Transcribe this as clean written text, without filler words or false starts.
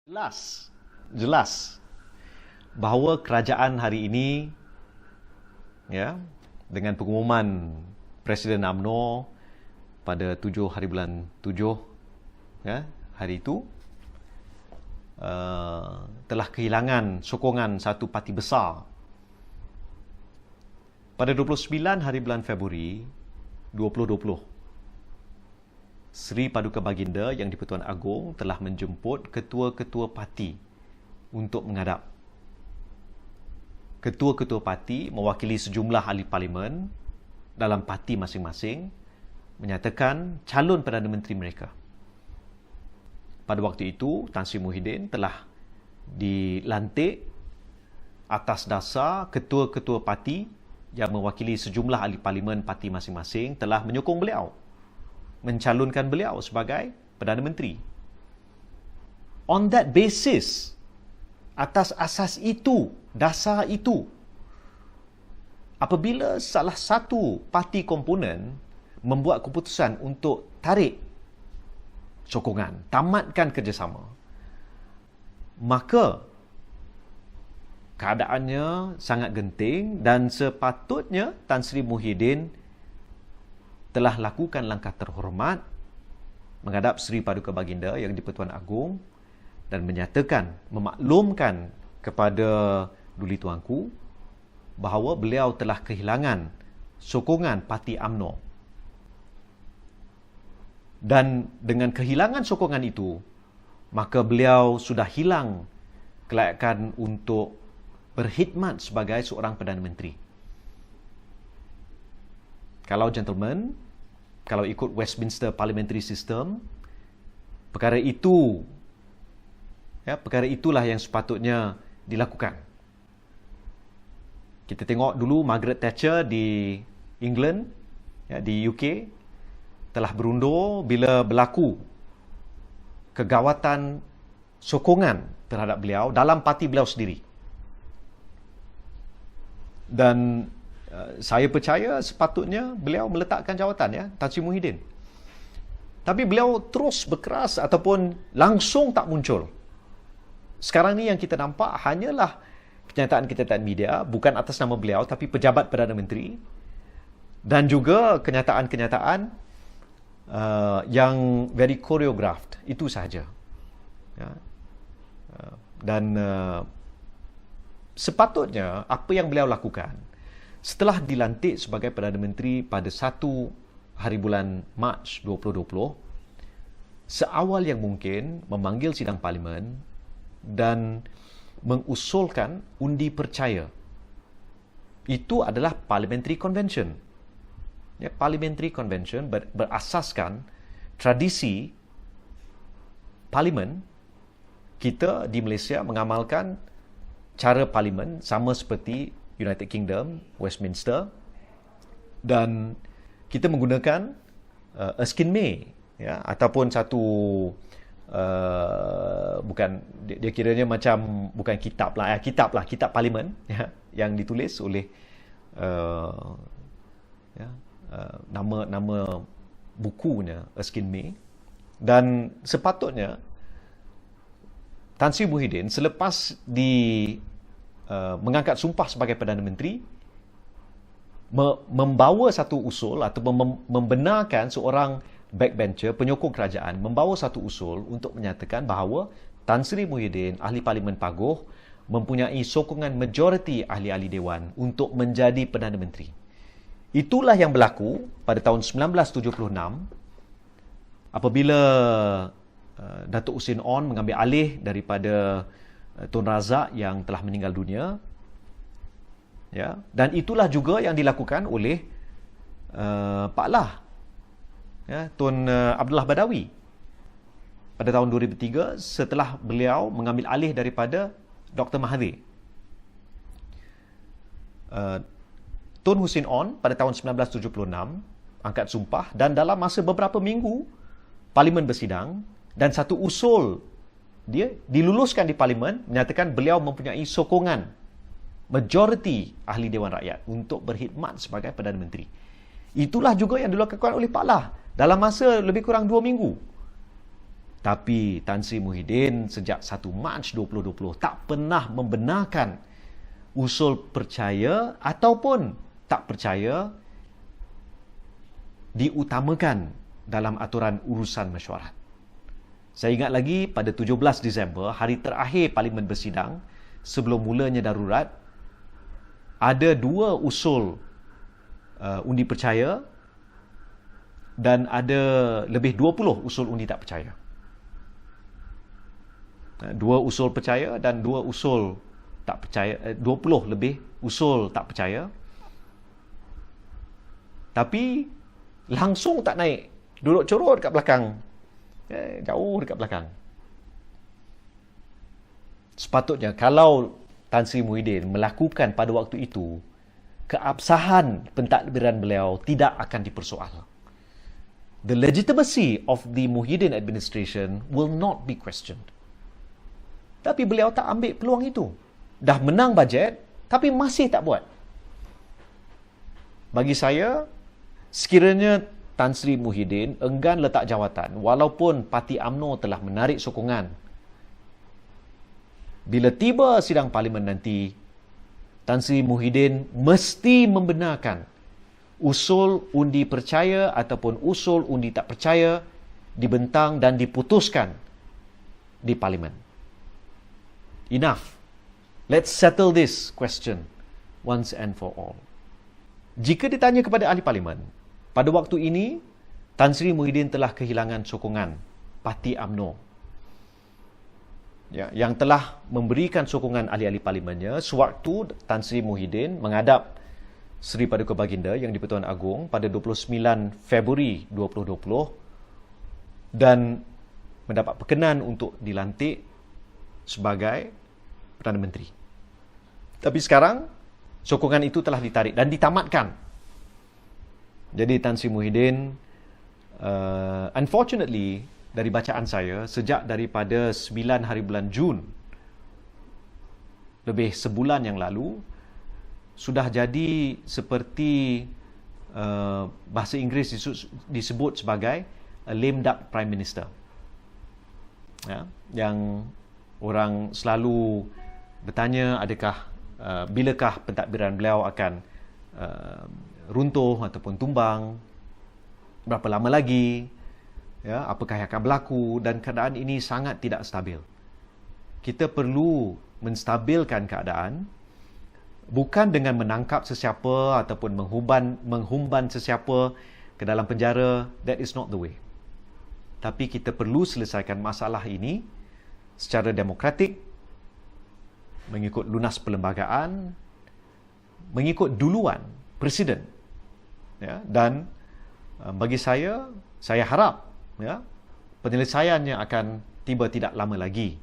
Jelas bahawa kerajaan hari ini, ya, dengan pengumuman Presiden UMNO pada 7 hari bulan 7, ya, hari itu telah kehilangan sokongan satu parti besar. Pada 29 hari bulan Februari 2020, Sri Paduka Baginda Yang di-Pertuan Agong telah menjemput ketua-ketua parti untuk menghadap. Ketua-ketua parti mewakili sejumlah ahli parlimen dalam parti masing-masing menyatakan calon Perdana Menteri mereka. Pada waktu itu, Tan Sri Muhyiddin telah dilantik atas dasar ketua-ketua parti yang mewakili sejumlah ahli parlimen parti masing-masing telah menyokong beliau, mencalonkan beliau sebagai Perdana Menteri. On that basis, atas asas itu, dasar itu, apabila salah satu parti komponen membuat keputusan untuk tarik sokongan, tamatkan kerjasama, maka keadaannya sangat genting dan sepatutnya Tan Sri Muhyiddin telah lakukan langkah terhormat menghadap Sri Paduka Baginda Yang di-Pertuan Agong dan menyatakan, memaklumkan kepada Duli Tuanku bahawa beliau telah kehilangan sokongan parti UMNO. Dan dengan kehilangan sokongan itu, maka beliau sudah hilang kelayakan untuk berkhidmat sebagai seorang Perdana Menteri. Kalau gentlemen, kalau ikut Westminster Parliamentary System, perkara itulah yang sepatutnya dilakukan. Kita tengok dulu Margaret Thatcher di England, ya, di UK, telah berundur bila berlaku kegawatan sokongan terhadap beliau dalam parti beliau sendiri. Dan saya percaya sepatutnya beliau meletakkan jawatan, ya, Tan Sri Muhyiddin. Tapi beliau terus berkeras ataupun langsung tak muncul. Sekarang ni yang kita nampak hanyalah kenyataan-kenyataan media, bukan atas nama beliau tapi pejabat Perdana Menteri, dan juga kenyataan-kenyataan yang very choreographed, itu sahaja, ya. Dan sepatutnya apa yang beliau lakukan setelah dilantik sebagai Perdana Menteri pada 1 hari bulan Mac 2020, seawal yang mungkin memanggil sidang parlimen dan mengusulkan undi percaya. Itu adalah Parliamentary Convention. Ya, Parliamentary Convention berasaskan tradisi parlimen. Kita di Malaysia mengamalkan cara parlimen sama seperti United Kingdom, Westminster, dan kita menggunakan Erskine May, ya, ataupun satu bukan, dia kiranya macam bukan kitab parlimen, ya, yang ditulis oleh nama bukunya Erskine May. Dan sepatutnya Tan Sri Muhyiddin selepas mengangkat sumpah sebagai Perdana Menteri membawa satu usul atau membenarkan seorang backbencher, penyokong kerajaan, membawa satu usul untuk menyatakan bahawa Tan Sri Muhyiddin, ahli Parlimen Paguh, mempunyai sokongan majoriti ahli-ahli Dewan untuk menjadi Perdana Menteri. Itulah yang berlaku pada tahun 1976 apabila Datuk Hussein On mengambil alih daripada Tun Razak yang telah meninggal dunia, ya, dan itulah juga yang dilakukan oleh Pak Lah, ya, Tun Abdullah Badawi pada tahun 2003 setelah beliau mengambil alih daripada Dr. Mahathir. Tun Hussein On pada tahun 1976 angkat sumpah, dan dalam masa beberapa minggu parlimen bersidang dan satu usul dia diluluskan di parlimen menyatakan beliau mempunyai sokongan majoriti ahli Dewan Rakyat untuk berkhidmat sebagai Perdana Menteri. Itulah juga yang dilakukan oleh Pak Lah dalam masa lebih kurang 2 minggu. Tapi Tan Sri Muhyiddin sejak 1 Mac 2020 tak pernah membenarkan usul percaya ataupun tak percaya diutamakan dalam aturan urusan mesyuarat. Saya ingat lagi pada 17 Disember, hari terakhir Parlimen bersidang, sebelum mulanya darurat, ada 2 usul undi percaya dan ada lebih 20 usul undi tak percaya. 2 usul percaya dan 2 usul tak percaya, 20 lebih usul tak percaya. Tapi langsung tak naik, duduk corot dekat belakang, jauh dekat belakang. Sepatutnya kalau Tan Sri Muhyiddin melakukan pada waktu itu, keabsahan pentadbiran beliau tidak akan dipersoal. The legitimacy of the Muhyiddin administration will not be questioned. Tapi beliau tak ambil peluang itu. Dah menang bajet, tapi masih tak buat. Bagi saya, sekiranya Tan Sri Muhyiddin enggan letak jawatan, walaupun Parti UMNO telah menarik sokongan, bila tiba sidang Parlimen nanti, Tan Sri Muhyiddin mesti membenarkan usul undi percaya ataupun usul undi tak percaya dibentang dan diputuskan di Parlimen. Enough. Let's settle this question once and for all. Jika ditanya kepada ahli Parlimen, pada waktu ini, Tan Sri Muhyiddin telah kehilangan sokongan Parti UMNO. Ya, yang telah memberikan sokongan ahli-ahli Parlimennya sewaktu Tan Sri Muhyiddin menghadap Seri Paduka Baginda yang di-Pertuan Agong pada 29 Februari 2020 dan mendapat perkenan untuk dilantik sebagai Perdana Menteri. Tapi sekarang, sokongan itu telah ditarik dan ditamatkan. Jadi Tan Sri Muhyiddin, unfortunately, dari bacaan saya, sejak daripada 9 hari bulan Jun, lebih sebulan yang lalu, sudah jadi seperti bahasa Inggeris disebut sebagai a lame duck Prime Minister. Ya, yang orang selalu bertanya adakah bilakah pentadbiran beliau akan runtuh ataupun tumbang, berapa lama lagi, ya, apakah yang akan berlaku, dan keadaan ini sangat tidak stabil. Kita perlu menstabilkan keadaan bukan dengan menangkap sesiapa ataupun menghumban sesiapa ke dalam penjara. That is not the way. Tapi kita perlu selesaikan masalah ini secara demokratik, mengikut lunas perlembagaan, mengikut duluan presiden. Ya, dan bagi saya harap, ya, penyelesaiannya akan tiba tidak lama lagi.